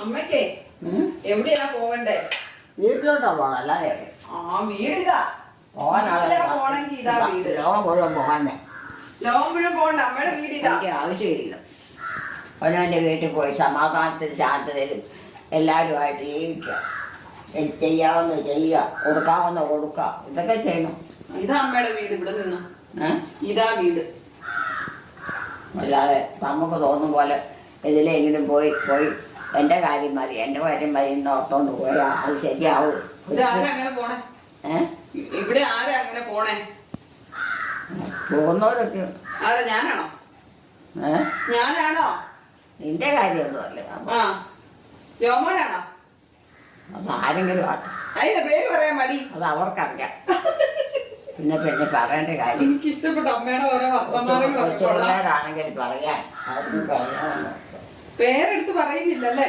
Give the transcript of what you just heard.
അമ്മക്കേ എവിടെയാ പോകണ്ടേ? വീട്ടിലോട്ടാ പോകണം അല്ലാതെ ആ വീടിതാ പോണെങ്കി ഇതാ വീട്. ലോകം മുഴുവൻ പോകാനേ ലോകം മുഴുവൻ പോകണ്ട. അമ്മയുടെ വീട് ഇതാ. എനിക്ക് ആവശ്യമില്ല. അവനവൻ്റെ വീട്ടിൽ പോയി സമാധാനത്തിലും ശാന്തതയിലും എല്ലാവരുമായിട്ട് ജീവിക്കുക. എനിക്ക് ചെയ്യാവുന്ന ചെയ്യുക, കൊടുക്കാവുന്ന കൊടുക്കുക, ഇതൊക്കെ ചെയ്യണം. ഇതാ അമ്മയുടെ വീട്. ഇവിടെ നിന്ന് ഇതാ വീട്. അല്ലാതെ നമുക്ക് തോന്നും പോലെ ഇതിലെങ്കിലും പോയി എൻ്റെ കാര്യം മതി എന്ന് ഓർത്തോണ്ട് പോയാ അത് ശരിയാവും. അങ്ങനെ പോണേ? ഇവിടെ ആരാ അങ്ങനെ പോണേ? പോകുന്നവരൊക്കെ ആരാ? ഞാനാണോ? ഞാനാണോ? നിന്റെ കാര്യമൊന്നും അല്ലേ. ആ ജോമോനാണോ? അത് ആരെങ്കിലും ആട്ടെ. അതിന്റെ പേര് പറയാൻ മടി. അത് അവർക്കറിയാം. പിന്നെ പറയേണ്ട കാര്യം. എനിക്ക് ഇഷ്ടപ്പെട്ട അമ്മയുടെ ഓരോ വർത്തമാനങ്ങളൊക്കെ പറയാൻ പേരെടുത്ത് പറയുന്നില്ലല്ലേ?